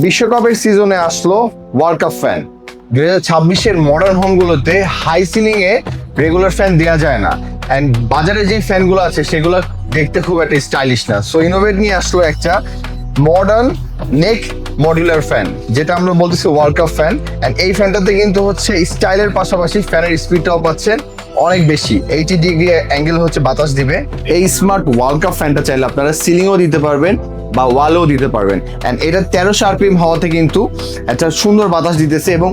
বিশ্বকাপের সিজনে আসলো ওয়ার্ল্ড কাপ ফ্যান। 2026-এর মডার্ন হোমগুলোতে হাই সিলিং এ রেগুলার ফ্যান দেওয়া যায় না, অ্যান্ড বাজারে যে ফ্যানগুলো আছে সেগুলো দেখতে খুব একটা স্টাইলিশ না। সো ইনোভেট নিয়ে আসলো একটা মডার্ন নেক মডুলার ফ্যান, যেটা আমরা বলতেছি ওয়ার্ল্ড কাপ ফ্যান। অ্যান্ড এই ফ্যানটাতে কিন্তু হচ্ছে স্টাইলের পাশাপাশি ফ্যানের স্পিডটাও পাচ্ছেন অনেক বেশি। 80 ডিগ্রি অ্যাঙ্গেল হচ্ছে বাতাস দিবে। এই স্মার্ট ওয়ার্ল্ড কাপ ফ্যানটা চাইলে আপনারা সিলিংও দিতে পারবেন বা ওয়ালেও দিতে পারবেন। অ্যান্ড এটা 1300 RPM হওয়াতে কিন্তু একটা সুন্দর বাতাস দিতেছে এবং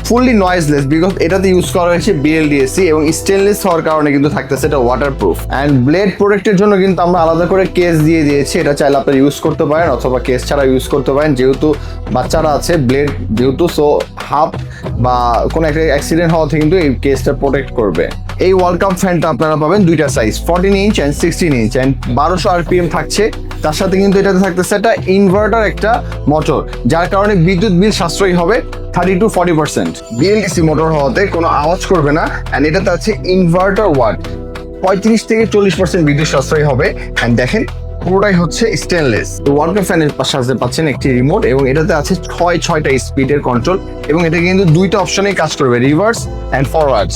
ফুললি নয়েজলেস, বিকজ এটাতে ইউজ করা হয়েছে BLDC এবং স্টেনলেস হওয়ার কারণে কিন্তু থাকতেছে এটা ওয়াটারপ্রুফ। অ্যান্ড ব্লেড প্রোটেক্টের জন্য কিন্তু আমরা আলাদা করে কেস দিয়ে দিয়েছি, এটা চাইলে আপনারা ইউজ করতে পারেন অথবা কেস ছাড়া ইউজ করতে পারেন, যেহেতু বাচ্চারা আছে ব্লেড যেহেতু, সো হাফ বা কোনো একটা অ্যাক্সিডেন্ট হওয়া থেকে কিন্তু এই কেসটা প্রোটেক্ট করবে। এই ওয়ার্ল্ড কাপ ফ্যানটা আপনারা পাবেন দুইটা size, 14 inch and 16 inch, and 1200 RPM থাকছে। তার সাথে কিন্তু এটাতে থাকতেছে একটা ইনভার্টার, একটা মোটর, যার কারণে বিদ্যুৎ বিল সাশ্রয়ী হবে 30 to 40%। BLDC মোটর হওয়াতে কোনো আওয়াজ করবে না। অ্যান্ড এটাতে আছে ইনভার্টার ওয়াট, 35 থেকে 40% বিদ্যুৎ সাশ্রয়ী হবে। অ্যান্ড দেখেন পুরোটাই হচ্ছে স্টেনলেস। ওয়ার্ল্ড কাপ ফ্যানের সাথে পাচ্ছেন একটি রিমোট এবং এটাতে আছে ছয়টা স্পিডের কন্ট্রোল এবং এটা কিন্তু দুইটা অপশনেই কাজ করবে, রিভার্স অ্যান্ড ফরওয়ার্ড।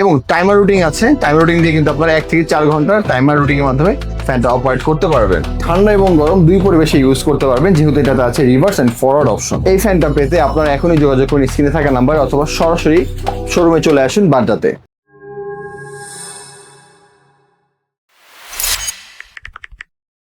এবং টাইমার রুটিং আছে, টাইমার রুটিং দিয়ে কিন্তু আপনারা 1 থেকে 4 ঘন্টার টাইমার রুটিংয়ের মাধ্যমে ফ্যানটা অপারেট করতে পারবেন। ঠান্ডা এবং গরম দুই পরিবেশে ইউজ করতে পারবেন, যেহেতু এটাতে আছে রিভার্স অ্যান্ড ফরওয়ার্ড অপশন। এই ফ্যানটা পেতে আপনারা এখনই যোগাযোগ করুন স্ক্রিনে থাকা নাম্বারে অথবা সরাসরি শোরুমে চলে আসুন বাড্ডাতে।